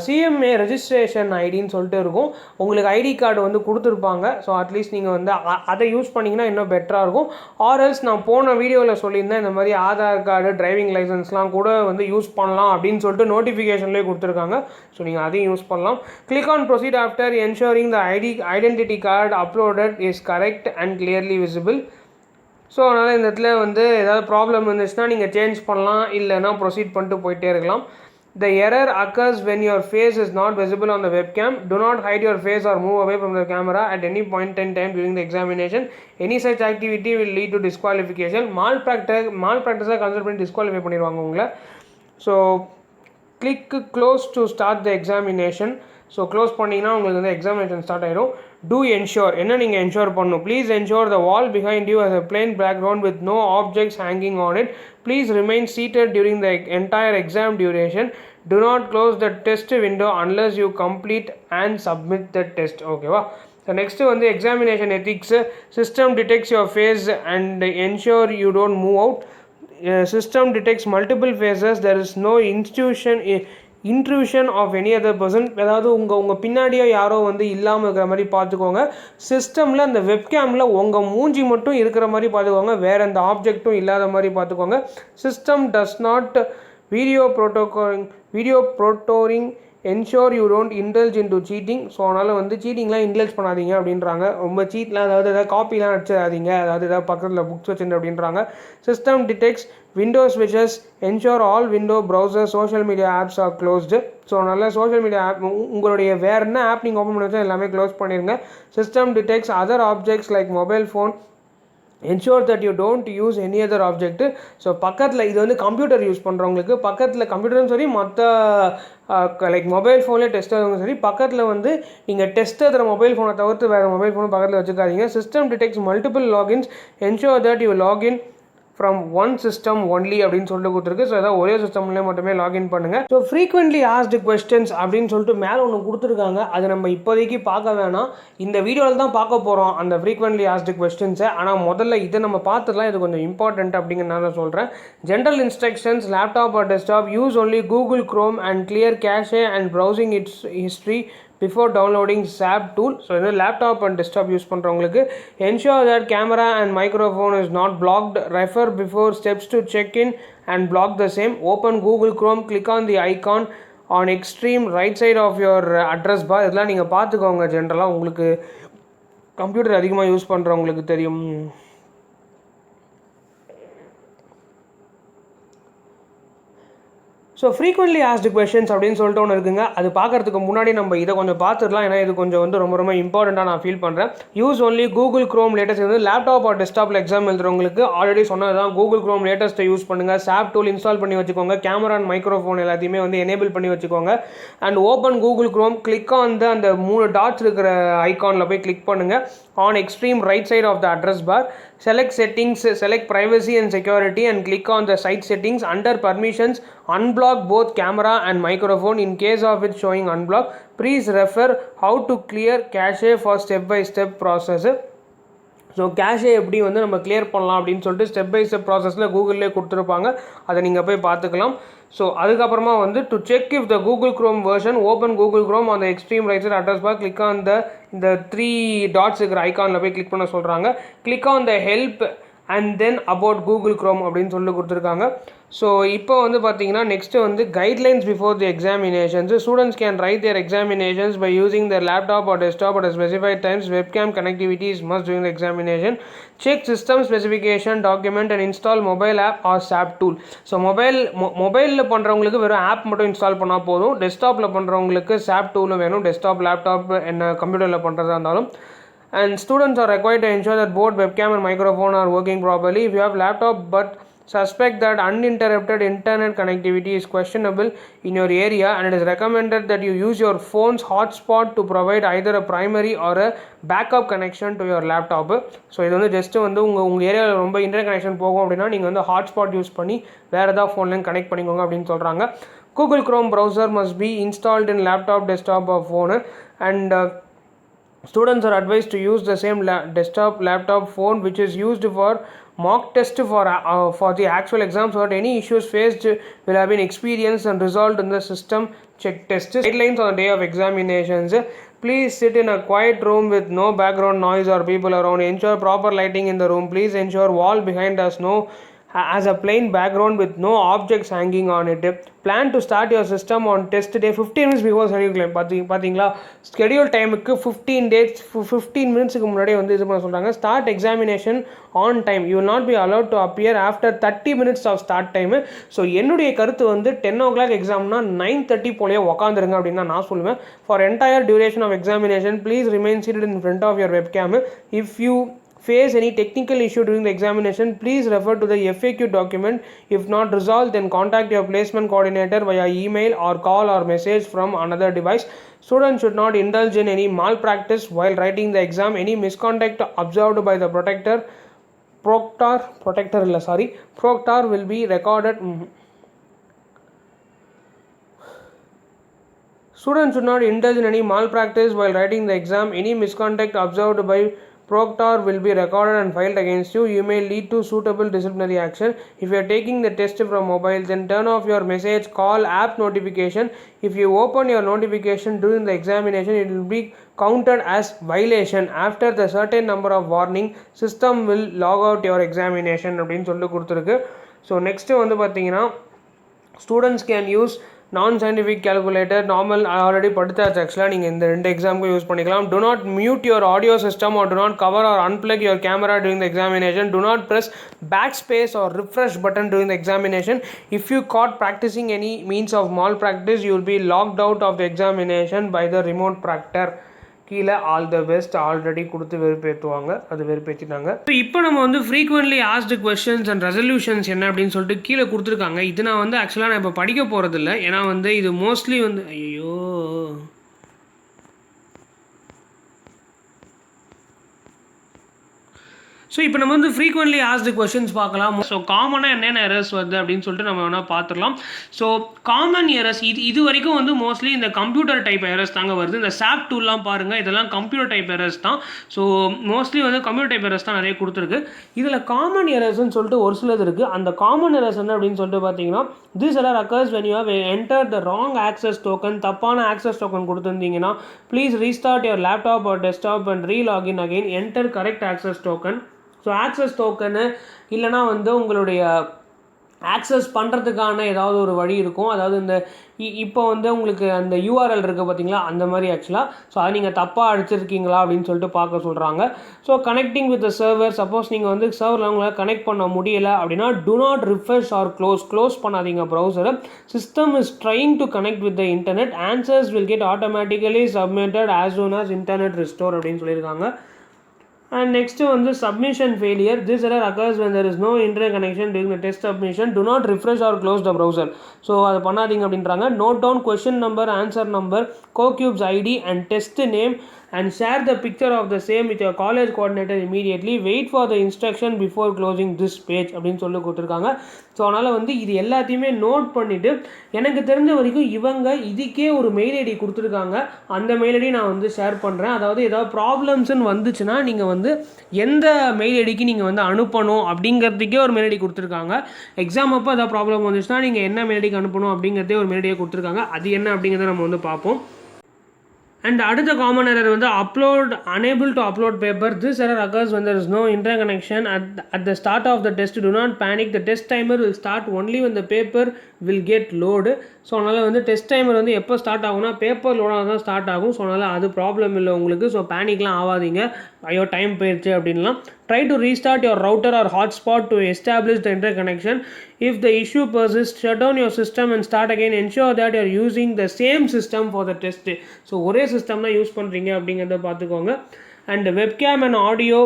சிஎம்ஏ ரெஜிஸ்ட்ரேஷன் ஐடின்னு சொல்லிட்டு இருக்கும். உங்களுக்கு ஐடி கார்டு வந்து கொடுத்துருப்பாங்க. ஸோ அட்லீஸ்ட் நீங்கள் வந்து அதை யூஸ் பண்ணிங்கன்னா இன்னும் பெட்டராக இருக்கும். ஆர்எல்ஸ் நான் போன வீடியோவில் சொல்லியிருந்தேன் இந்த மாதிரி ஆதார் கார்டு டிரைவிங் லைசன்ஸ்லாம் கூட வந்து யூஸ் பண்ணலாம் அப்படின்னு சொல்லிட்டு நோட்டிஃபிகேஷன்லேயே கொடுத்துருக்காங்க. ஸோ நீங்கள் அதையும் யூஸ் பண்ணலாம். Click on proceed after ensuring the identity card uploaded is correct and clearly visible. So அதனால் இந்த இடத்துல வந்து ஏதாவது ப்ராப்ளம் இருந்துச்சுன்னா நீங்கள் சேஞ்ச் பண்ணலாம், இல்லைன்னா ப்ரொசீட் பண்ணிட்டு போயிட்டே இருக்கலாம். The error occurs when your face is not visible on the webcam. Do not hide your face or move away from the camera at any point in time during the examination. Any such activity will lead to disqualification. Malpractice consider பண்ணி disqualify பண்ணிடுவாங்க உங்களை. So click close to start the examination. So close பண்ணிங்கன்னா உங்களுக்கு வந்து examination start ஆகிடும். To ensure என்ன நீங்கள் ensure பண்ணணும். Please ensure the wall behind you has a plain background with no objects hanging on it. Please remain seated during the entire exam duration. Do not close the test window unless you complete and submit the test. ஓகேவா. So next வந்து examination ethics. System detects your face and ensure you don't move out. System detects multiple faces. There is no intrusion of any other person. அதாவது உங்கள் பின்னாடியோ யாரோ வந்து இல்லாமல் இருக்கிற மாதிரி பார்த்துக்கோங்க. சிஸ்டமில் அந்த வெப்கேமில் உங்கள் மூஞ்சி மட்டும் இருக்கிற மாதிரி பார்த்துக்கோங்க, வேறு எந்த ஆப்ஜெக்ட்டும் இல்லாத மாதிரி பார்த்துக்கோங்க. System does not video proctoring ensure you don't indulge in to cheating. So அதனால் வந்து சீட்டிங்லாம் இன்டல்ஜ் பண்ணாதீங்க அப்படின்றாங்க. ரொம்ப சீட்லாம் எதாவது காப்பிலாம் அடிச்சிடாதீங்க, அதாவது ஏதாவது பக்கத்தில் புக்ஸ் வச்சுட்டு அப்படின்றாங்க. சிஸ்டம் டிடெக்ட்ஸ் விண்டோஸ் ஸ்விட்சஸ், ensure all window browser social media apps are closed. So நல்ல சோஷியல் மீடியா ஆப் உங்களுடைய வேறு என்ன ஆப் நீங்கள் ஓப்பன் பண்ணி வச்சா எல்லாமே க்ளோஸ் பண்ணிடுங்க. System detects other objects like mobile phone, ensure that you don't use any other object. So பக்கத்தில் இது வந்து கம்ப்யூட்டர் யூஸ் பண்ணுறவங்களுக்கு பக்கத்தில் கம்ப்யூட்டரும் சரி மற்ற லைக் மொபைல் ஃபோன்லேயே டெஸ்ட் ஆகுதும் சரி பக்கத்தில் வந்து நீங்கள் டெஸ்ட் ஆகிற மொபைல் ஃபோனை தவிர்த்து வேறு மொபைல் ஃபோனும் பக்கத்தில் வச்சுக்காதீங்க. System detects multiple logins, ensure that you login from one system only அப்படின்னு சொல்லிட்டு கொடுத்துருக்கு. ஸோ அதாவது ஒரே சிஸ்டம்லேயே மட்டுமே லாகின் பண்ணுங்கள். ஸோ ஃப்ரீக்வெண்ட்லி ஆஸ்டு கொஸ்டின்ஸ் அப்படின்னு சொல்லிட்டு மேலே ஒன்று கொடுத்துருக்காங்க. அதை நம்ம இப்போதைக்கு பார்க்க வேணாம், இந்த வீடியோவில் தான் பார்க்க போகிறோம் அந்த ஃப்ரீக்வெண்ட்லி ஆஸ்டு கொஸ்டின்ஸை. ஆனால் முதல்ல இதை நம்ம பார்த்துலாம், இது கொஞ்சம் இம்பார்ட்டன்ட் அப்படிங்கிறனால சொல்கிறேன். General instructions laptop or desktop use only Google Chrome and clear cache and browsing its history before downloading SAP tool. So இது லேப்டாப் அண்ட் டெஸ்க்டாப் யூஸ் பண்ணுறவங்களுக்கு ensure that camera and microphone is not blocked, refer before steps to check in and block the same. Open Google Chrome, click on the icon on extreme right side of your address bar. இதெல்லாம் நீங்கள் பார்த்துக்கோங்க. ஜென்ரலாக உங்களுக்கு computer அதிகமாக use பண்ணுறவங்களுக்கு தெரியும். So frequently asked questions அப்படின்னு சொல்லிட்டு ஒன்று இருக்குங்க. அது பார்க்குறதுக்கு முன்னாடி நம்ம இதை கொஞ்சம் பார்த்துடலாம், ஏன்னா இது கொஞ்சம் வந்து ரொம்ப ரொம்ப இம்பார்ட்டண்ட்டாக நான் ஃபீல் பண்ணுறேன். Use only Google Chrome latest வந்து லேப்டாப் ஆர் டெஸ்க்டாப்பில் எக்ஸாம் எழுதுறவங்களுக்கு ஆல்ரெடி சொன்னது தான். கூகுள் க்ரோம் லேட்டஸ்ட்டை யூஸ் பண்ணுங்கள், சாப் டூல் இன்ஸ்டால் பண்ணி வச்சுக்கோங்க, கேமரா அண்ட் மைக்ரோஃபோன் எல்லாத்தையுமே வந்து எனேபிள் பண்ணி வச்சுக்கோங்க. And open Google Chrome, click on அந்த 3 டாட்ஸ் இருக்கிற ஐக்கானில் போய் கிளிக் பண்ணுங்கள். On extreme right side of the address bar, select settings, select privacy and security and click on the site settings. Under permissions, unblock both camera and microphone in case of it showing unblock. Please refer how to clear cache for step by step process. So cache எப்படி வந்து நம்ம clear பண்ணலாம் அப்படின்னு சொல்லிட்டு step by step ப்ராசஸில் கூகுள்லேயே கொடுத்துருப்பாங்க, அதை நீங்கள் போய் பார்த்துக்கலாம். ஸோ அதுக்கப்புறமா வந்து to check if the Google Chrome version, open Google Chrome on the extreme right side address bar, click on இந்த 3 டாட்ஸ் இருக்கிற ஐக்கானில் போய் கிளிக் பண்ண சொல்கிறாங்க. Click on the help and then about Google Chrome அப்படின்னு சொல்லி கொடுத்துருக்காங்க. ஸோ இப்போ வந்து பார்த்தீங்கன்னா நெக்ஸ்ட்டு வந்து guidelines before the examinations. Students can write their examinations by using their laptop or desktop at a specified times. Webcam connectivity is must during the examination. Check system specification document and install mobile app or SAP tool. So மொபைலில் பண்ணுறவங்களுக்கு வெறும் app மட்டும் install பண்ணால் போதும். டெஸ்க்டாப்பில் பண்ணுறவங்களுக்கு SAP டூலும் வேணும், desktop laptop என்ன கம்ப்யூட்டரில் பண்ணுறதா இருந்தாலும். And students are required to ensure that both webcam and microphone are working properly. If you have laptop but suspect that uninterrupted internet connectivity is questionable in your area, and it is recommended that you use your phone's hotspot to provide either a primary or a backup connection to your laptop. So இது வந்து just வந்து உங்கள் ஏரியாவில் ரொம்ப internet connection போகும் அப்படின்னா நீங்கள் வந்து ஹாட்ஸ்பாட் யூஸ் பண்ணி வேறு ஏதாவது ஃபோன்லேயும் கனெக்ட் பண்ணிக்கோங்க அப்படின்னு சொல்கிறாங்க. Google Chrome browser must be installed in laptop, desktop or phone, and students are advised to use the same desktop, laptop, phone which is used for mock test for the actual exam, so that any issues faced will have been experienced and resolved in the system check test. Guidelines on the day of examinations. Please sit in a quiet room with no background noise or people around. Ensure proper lighting in the room. Please ensure wall behind us has a plain background with no objects hanging on it. Plan to start your system on test day 15 minutes before schedule time. பார்த்தீங்களா, schedule டைமுக்கு 15 மினிட்ஸுக்கு முன்னாடியே வந்து இது பண்ண சொல்கிறாங்க. Start examination on time. You will not be allowed to appear after 30 minutes of start time. So என்னுடைய கருத்து வந்து 10 o'clock எக்ஸாம்னா 9:30 போலேயே உக்காந்துருங்க அப்படின்னு நான் சொல்லுவேன். For entire duration of examination please remain seated in front of your webcam. If you face any technical issue during the examination, please refer to the FAQ document. If not resolved, then contact your placement coordinator via email or call or message from another device. Students should not indulge in any malpractice while writing the exam. Any misconduct observed by the proctor will be recorded. Students should not indulge in any malpractice while writing the exam. Any misconduct observed by proctor will be recorded and filed against you. You may lead to suitable disciplinary action. If you are taking the test from mobile, then turn off your message, call, app notification. If you open your notification during the examination, it will be counted as violation. After the certain number of warning, system will log out your examination அப்படின்னு சொல்லி கொடுத்துருக்கு. So next வந்து பார்த்தீங்கன்னா students can use நான் scientific calculator normal already படித்தாச்சு ஆக்சுவலாக நீங்கள் இந்த 2 எக்ஸாமுக்கும் use பண்ணிக்கலாம். do not mute your audio system or do not cover or unplug your camera during the examination. Do not press backspace or refresh button during the examination. If you caught practicing any means of malpractice, you will be logged out of the examination by the remote proctor. கீழே all the best already கொடுத்து வெறுப்பேற்றுவாங்க, அது வெறுப்பேற்றிட்டாங்க. So இப்போ நம்ம வந்து frequently asked questions and resolutions என்ன அப்படின்னு சொல்லிட்டு கீழே கொடுத்துருக்காங்க. இது நான் வந்து ஆக்சுவலாக நான் இப்போ படிக்க போகிறதில்ல, ஏன்னா வந்து இது மோஸ்ட்லி வந்து ஐயோ ஸோ இப்போ நம்ம வந்து ஃப்ரீக்வெண்ட்லி ஆஸ்டு கொஸ்டின்ஸ் பார்க்கலாம். ஸோ காமனாக என்னென்ன எரர்ஸ் வருது அப்படின்னு சொல்லிட்டு நம்ம வேணால் பார்த்துடலாம். ஸோ காமன் எரர்ஸ் இது வரைக்கும் வந்து மோஸ்ட்லி இந்த கம்ப்யூட்டர் டைப் எரர்ஸ் தாங்க வருது. இந்த சாப் டூல்லாம் பாருங்கள், இதெல்லாம் கம்ப்யூட்டர் டைப் எரர்ஸ் தான். ஸோ மோஸ்ட்லி வந்து கம்ப்யூட்டர் டைப் எரர்ஸ் தான் நிறைய கொடுத்துருக்கு. இதில் காமன் எரர்ஸ்ன்னு சொல்லிட்டு ஒரு சிலது இருக்குது. அந்த காமன் எரர்ஸ் என்ன அப்படின்னு சொல்லிட்டு பார்த்தீங்கன்னா, this error occurs when you have entered the wrong access token. தப்பான ஆக்சஸ் டோக்கன் கொடுத்துருந்தீங்கன்னா please restart your laptop or desktop and relogin again, enter correct access token. So access token இல்லைனா வந்து உங்களுடைய access பண்ணுறதுக்கான ஏதாவது ஒரு வழி இருக்கும். அதாவது இந்த இப்போ வந்து உங்களுக்கு அந்த யூஆர்எல் இருக்குது பார்த்தீங்களா, அந்த மாதிரி ஆக்சுவலாக. ஸோ அதை நீங்கள் தப்பாக அடிச்சிருக்கீங்களா அப்படின்னு சொல்லிட்டு பார்க்க சொல்கிறாங்க. So connecting with server, suppose நீங்கள் வந்து சர்வரில் உங்களால் கனெக்ட் பண்ண முடியலை அப்படின்னா do not refresh or close பண்ணாதீங்க ப்ரௌசரை. System is trying to connect with the internet. Answers will get automatically submitted as soon as internet restore அப்படின்னு சொல்லியிருக்காங்க. And next வந்து submission failure. This error occurs when there is no internet connection during the test submission. Do not refresh or close the browser. So அது பண்ணாதீங்க அப்படின்றாங்க. Note down question number, answer number, CoCubes ID and test name and share the picture of the same with your college coordinator immediately. Wait for the instruction before closing this page அப்படின்னு சொல்லி கொடுத்துருக்காங்க. So அதனால் வந்து இது எல்லாத்தையுமே note பண்ணிவிட்டு, எனக்கு தெரிஞ்ச வரைக்கும் இவங்க இதுக்கே ஒரு மெயில் ஐடி கொடுத்துருக்காங்க. அந்த மெயில் ஐடி நான் வந்து ஷேர் பண்ணுறேன். அதாவது ஏதாவது ப்ராப்ளம்ஸ்ன்னு வந்துச்சுன்னா நீங்கள் வந்து எந்த மெயில் ஐடிக்கு நீங்கள் வந்து அனுப்பணும் அப்படிங்கிறதுக்கே ஒரு மெயில் ஐடி கொடுத்துருக்காங்க. எக்ஸாம் அப்போ ஏதாவது ப்ராப்ளம் வந்துச்சுன்னா நீங்கள் என்ன மெயில் ஐடிக்கு அனுப்பணும் அப்படிங்கிறதே ஒரு மெயில் ஐடியை கொடுத்துருக்காங்க. அது என்ன அப்படிங்கிறத நம்ம வந்து பார்ப்போம். And அடுத்த காமன் எரர் வந்து unable to upload paper. This error occurs when there is no internet connection at the start of the test. Do not panic. The test timer will start only when the paper will get load. So அதனால் வந்து test timer வந்து எப்போ start ஆகும்னா paper லோடாக தான் start ஆகும். So அதனால் அது problem இல்லை உங்களுக்கு. ஸோ பேனிக்லாம் ஆகாதீங்க, ஐயோ டைம் போயிடுச்சு அப்படின்லாம். Try to restart your router or hotspot to establish the internet connection. If the issue persists, shut down your system and start again. Ensure that you are using the same system for the test. So ஒரே system தான் use பண்ணுறீங்க அப்படிங்கிறத பார்த்துக்கோங்க. And webcam and audio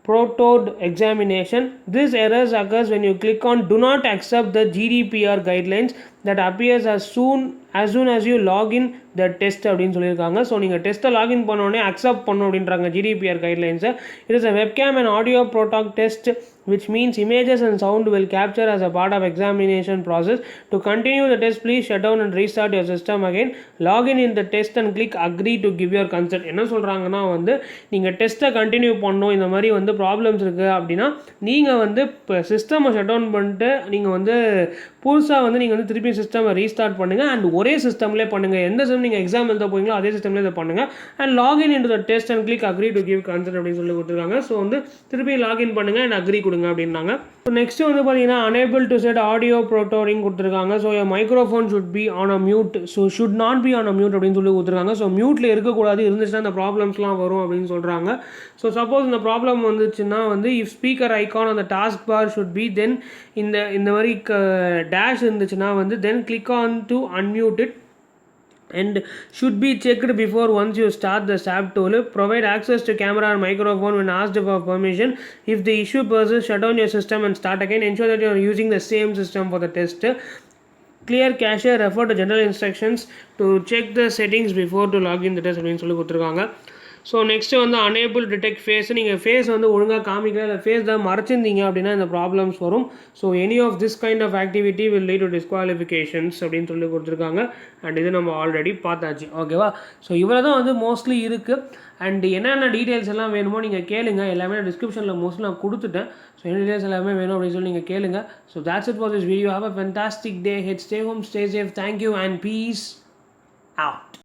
protode examination. This errors occurs when you click on do not accept the GDPR guidelines that appears as soon as you log in the test அப்படின்னு சொல்லியிருக்காங்க. So நீங்கள் டெஸ்ட்டை login பண்ணோடனே accept பண்ணணும் அப்படின்றாங்க GDPR கைட்லைன்ஸை. It is a webcam and audio proctored test which means images and sound will capture as a part of examination process. To continue the test, please shut down and restart your system again. Log in the test and click agree to give your consent. என்ன சொல்கிறாங்கன்னா வந்து நீங்கள் டெஸ்ட்டை continue பண்ணணும், இந்த மாதிரி வந்து problems இருக்குது அப்படின்னா நீங்கள் வந்து இப்போ சிஸ்டமை ஷட் டவுன் பண்ணிட்டு நீங்கள் வந்து புதுசாக வந்து நீங்கள் வந்து திருப்பி சிஸ்டமை ரீஸ்டார்ட் பண்ணுங்கள். அண்ட் ஒரே சிஸ்டம்லேயே பண்ணுங்கள். எந்த சிஸ்டம் நீங்கள் எக்ஸாம் எழுத போகிறீங்களோ அதே சிஸ்டம்லேயே இதை பண்ணுங்கள். And login into the test and click agree to give consent அப்படின்னு சொல்லி கொடுத்துருக்காங்க. ஸோ வந்து திருப்பி லாகின் பண்ணுங்கள் அண்ட் அக்ரி கொடுங்க அப்படின்னாங்க. ஸோ நெக்ஸ்ட்டு வந்து பார்த்தீங்கன்னா unable to set audio protoding கொடுத்துருக்காங்க. So microphone should be on a mute. So should not be on a mute அப்படின்னு சொல்லி கொடுத்துருக்காங்க. ஸோ மியூட்டில் இருக்கக்கூடாது, இருந்துச்சுன்னா இந்த ப்ராப்ளம்ஸ்லாம் வரும் அப்படின்னு சொல்கிறாங்க. ஸோ சப்போஸ் இந்த ப்ராப்ளம் வந்துச்சுன்னா வந்து if speaker icon on the task bar should be, then இந்த மாதிரி டேஷ் இருந்துச்சுன்னா வந்து then click on to unmute it and should be checked before once you start the SAP tool. Provide access to camera and microphone when asked for permission. If the issue persists, shut down your system and start again. Ensure that you are using the same system for the test. Clear cache, refer to general instructions to check the settings before to log in the test அப்படின்னு சொல்லி கொடுத்துருக்காங்க. So next வந்து unable detect face. நீங்கள் face வந்து ஒழுங்காக காமிக்கல, இல்லை face தான் மறைச்சிருந்தீங்க அப்படின்னா இந்த ப்ராப்ளம்ஸ் வரும். So any of this kind of activity will lead to disqualifications அப்படின்னு சொல்லி கொடுத்துருக்காங்க. அண்ட் இது நம்ம ஆல்ரெடி பார்த்தாச்சு, ஓகேவா. ஸோ இவ்வளோ தான் வந்து மோஸ்ட்லி இருக்குது. அண்ட் என்னென்ன டீட்டெயில்ஸ் எல்லாம் வேணுமோ நீங்கள் கேளுங்க. எல்லாமே நான் டிஸ்கிரிப்ஷனில் மோஸ்ட்லி நான் கொடுத்துட்டேன். ஸோ என்ன டீட்டெயில்ஸ் எல்லாமே வேணும் அப்படின்னு சொல்லி நீங்கள் கேளுங்க. So that's it for this video. Have a fantastic day. Stay home, stay safe. Thank you and peace out.